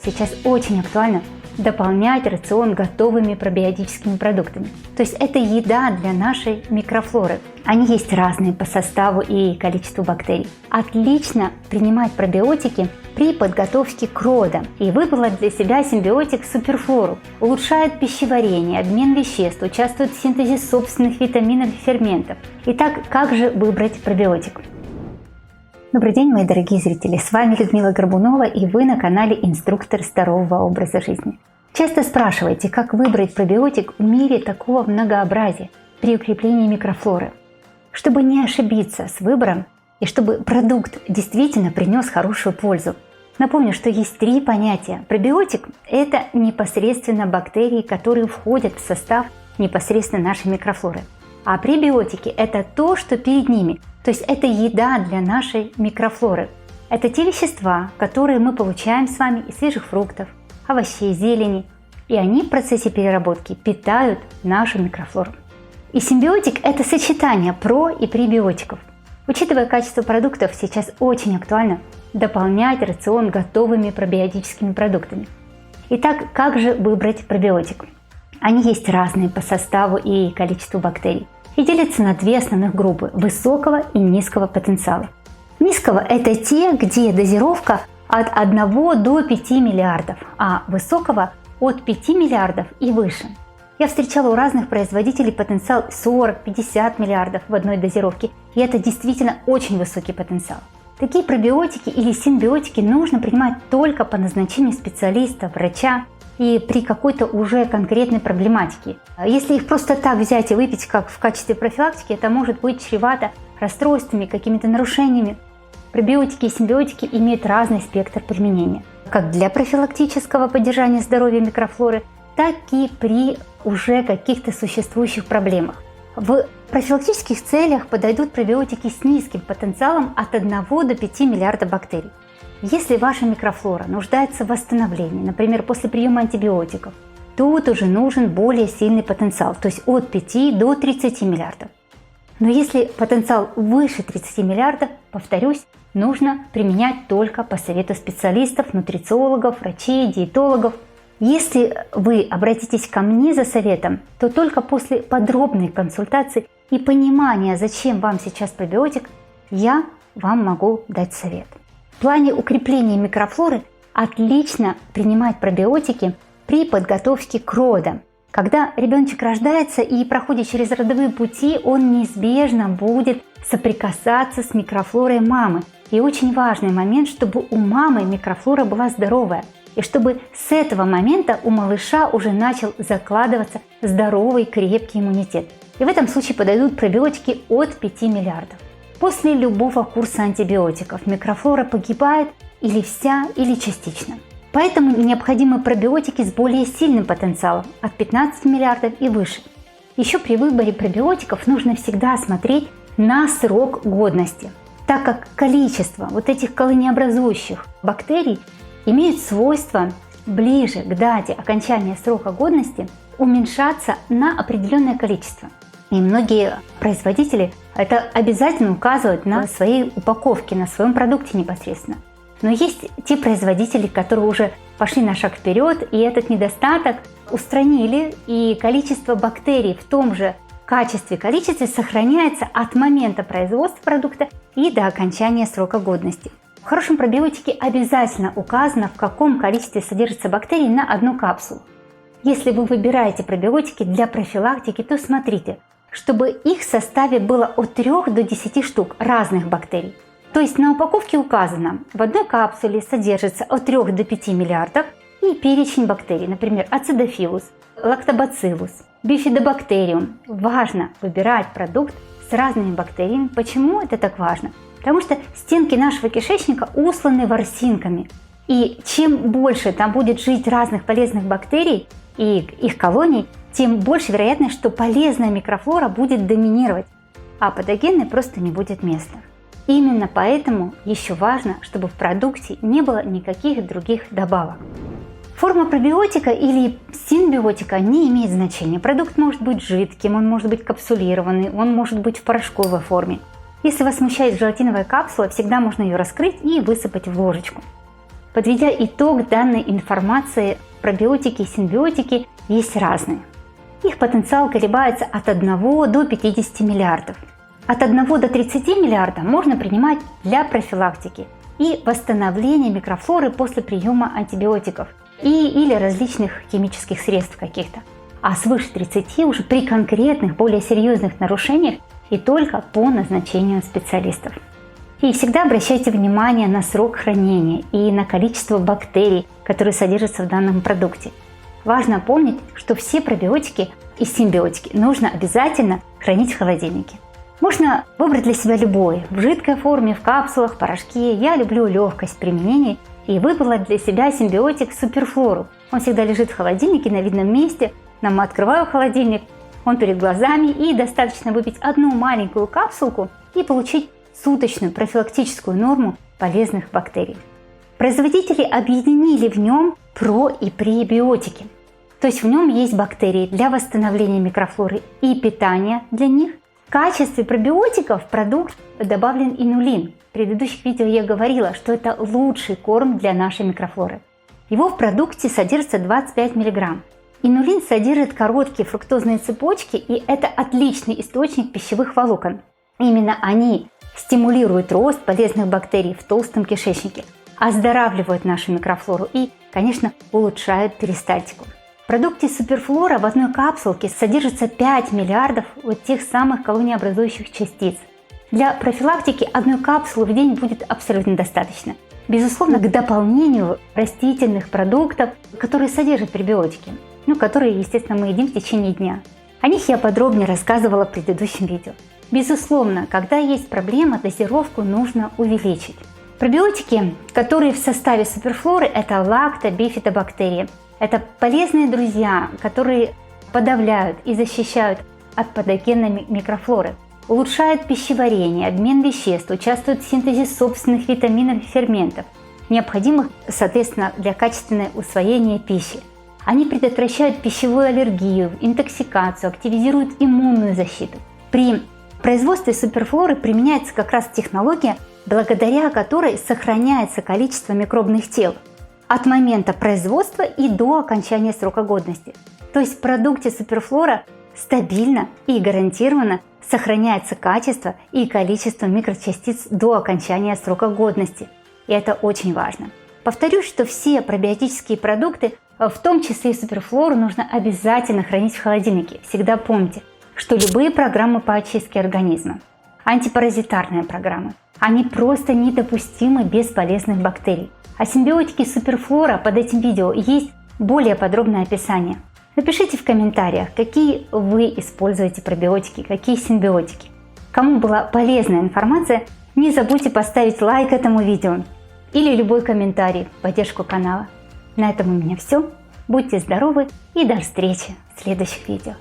сейчас очень актуально дополнять рацион готовыми пробиотическими продуктами. То есть это еда для нашей микрофлоры. Они есть разные по составу и количеству бактерий. Отлично принимать пробиотики при подготовке к родам. И выбрала для себя симбиотик Суперфлору. Улучшает пищеварение, обмен веществ, участвует в синтезе собственных витаминов и ферментов. Итак, как же выбрать пробиотик? Добрый день, мои дорогие зрители! С вами Людмила Горбунова, и вы на канале «Инструктор здорового образа жизни». Часто спрашиваете, как выбрать пробиотик в мире такого многообразия при укреплении микрофлоры. Чтобы не ошибиться с выбором и чтобы продукт действительно принес хорошую пользу, напомню, что есть три понятия. Пробиотик – это непосредственно бактерии, которые входят в состав непосредственно нашей микрофлоры. А пребиотики – это то, что перед ними. То есть это еда для нашей микрофлоры. Это те вещества, которые мы получаем с вами из свежих фруктов, овощей, зелени. И они в процессе переработки питают нашу микрофлору. И симбиотик – это сочетание про- и пребиотиков. Учитывая качество продуктов, сейчас очень актуально дополнять рацион готовыми пробиотическими продуктами. Итак, как же выбрать пробиотик? Они есть разные по составу и количеству бактерий. И делятся на две основных группы – высокого и низкого потенциала. Низкого – это те, где дозировка от 1 до 5 миллиардов, а высокого – от 5 миллиардов и выше. Я встречала у разных производителей потенциал 40-50 миллиардов в одной дозировке, и это действительно очень высокий потенциал. Такие пробиотики или симбиотики нужно принимать только по назначению специалиста, врача, и при какой-то уже конкретной проблематике. Если их просто так взять и выпить, как в качестве профилактики, это может быть чревато расстройствами, какими-то нарушениями. Пробиотики и симбиотики имеют разный спектр применения, как для профилактического поддержания здоровья микрофлоры, так и при уже каких-то существующих проблемах. В профилактических целях подойдут пробиотики с низким потенциалом от 1 до 5 миллиардов бактерий. Если ваша микрофлора нуждается в восстановлении, например, после приема антибиотиков, тут уже нужен более сильный потенциал, то есть от 5 до 30 миллиардов. Но если потенциал выше 30 миллиардов, повторюсь, нужно применять только по совету специалистов, нутрициологов, врачей, диетологов. Если вы обратитесь ко мне за советом, то только после подробной консультации и понимания, зачем вам сейчас пробиотик, я вам могу дать совет. В плане укрепления микрофлоры отлично принимать пробиотики при подготовке к родам. Когда ребеночек рождается и проходит через родовые пути, он неизбежно будет соприкасаться с микрофлорой мамы. И очень важный момент, чтобы у мамы микрофлора была здоровая. И чтобы с этого момента у малыша уже начал закладываться здоровый, крепкий иммунитет. И в этом случае подойдут пробиотики от 5 миллиардов. После любого курса антибиотиков микрофлора погибает или вся, или частично. Поэтому необходимы пробиотики с более сильным потенциалом от 15 миллиардов и выше. Еще при выборе пробиотиков нужно всегда смотреть на срок годности, так как количество вот этих колонеобразующих бактерий имеет свойство ближе к дате окончания срока годности уменьшаться на определенное количество. И многие производители это обязательно указывают на своей упаковке, на своем продукте непосредственно. Но есть те производители, которые уже пошли на шаг вперед, и этот недостаток устранили, и количество бактерий в том же количестве сохраняется от момента производства продукта и до окончания срока годности. В хорошем пробиотике обязательно указано, в каком количестве содержится бактерий на одну капсулу. Если вы выбираете пробиотики для профилактики, то смотрите, чтобы их в составе было от 3 до 10 штук разных бактерий. То есть на упаковке указано, в одной капсуле содержится от 3 до 5 миллиардов и перечень бактерий, например, ацидофилус, лактобациллус, бифидобактериум. Важно выбирать продукт с разными бактериями. Почему это так важно? Потому что стенки нашего кишечника усланы ворсинками. И чем больше там будет жить разных полезных бактерий и их колоний, тем больше вероятность, что полезная микрофлора будет доминировать, а патогенной просто не будет места. Именно поэтому еще важно, чтобы в продукте не было никаких других добавок. Форма пробиотика или симбиотика не имеет значения. Продукт может быть жидким, он может быть капсулированный, он может быть в порошковой форме. Если вас смущает желатиновая капсула, всегда можно ее раскрыть и высыпать в ложечку. Подведя итог данной информации, пробиотики и симбиотики есть разные. Их потенциал колебается от 1 до 50 миллиардов. От 1 до 30 миллиардов можно принимать для профилактики и восстановления микрофлоры после приема антибиотиков или различных химических средств каких-то. А свыше 30 уже при конкретных, более серьезных нарушениях и только по назначению специалистов. И всегда обращайте внимание на срок хранения и на количество бактерий, которые содержатся в данном продукте. Важно помнить, что все пробиотики и симбиотики нужно обязательно хранить в холодильнике. Можно выбрать для себя любой, в жидкой форме, в капсулах, в порошке. Я люблю легкость применения и выбрала для себя симбиотик Суперфлору. Он всегда лежит в холодильнике на видном месте. Нам открываю холодильник, он перед глазами, и достаточно выпить одну маленькую капсулку и получить суточную профилактическую норму полезных бактерий. Производители объединили в нем про- и пребиотики. То есть в нем есть бактерии для восстановления микрофлоры и питания для них. В качестве пробиотиков в продукт добавлен инулин. В предыдущих видео я говорила, что это лучший корм для нашей микрофлоры. Его в продукте содержится 25 мг. Инулин содержит короткие фруктозные цепочки, и это отличный источник пищевых волокон. Именно они стимулируют рост полезных бактерий в толстом кишечнике, оздоравливают нашу микрофлору и, конечно, улучшают перистальтику. В продукте Суперфлора в одной капсулке содержится 5 миллиардов вот тех самых колониеобразующих частиц. Для профилактики одной капсулы в день будет абсолютно достаточно. Безусловно, к дополнению растительных продуктов, которые содержат пребиотики, которые, естественно, мы едим в течение дня. О них я подробнее рассказывала в предыдущем видео. Безусловно, когда есть проблема, дозировку нужно увеличить. Пробиотики, которые в составе Суперфлоры, это лактобифидобактерии. Это полезные друзья, которые подавляют и защищают от патогенной микрофлоры, улучшают пищеварение, обмен веществ, участвуют в синтезе собственных витаминов и ферментов, необходимых, соответственно, для качественного усвоения пищи. Они предотвращают пищевую аллергию, интоксикацию, активизируют иммунную защиту. При производстве Суперфлоры применяется как раз технология, благодаря которой сохраняется количество микробных тел от момента производства и до окончания срока годности. То есть в продукте Суперфлора стабильно и гарантированно сохраняется качество и количество микрочастиц до окончания срока годности. И это очень важно. Повторюсь, что все пробиотические продукты, в том числе и Суперфлору, нужно обязательно хранить в холодильнике. Всегда помните, что любые программы по очистке организма, антипаразитарные программы, они просто недопустимы без полезных бактерий. О симбиотике Суперфлора под этим видео есть более подробное описание. Напишите в комментариях, какие вы используете пробиотики, какие симбиотики. Кому была полезная информация, не забудьте поставить лайк этому видео или любой комментарий в поддержку канала. На этом у меня все. Будьте здоровы и до встречи в следующих видео.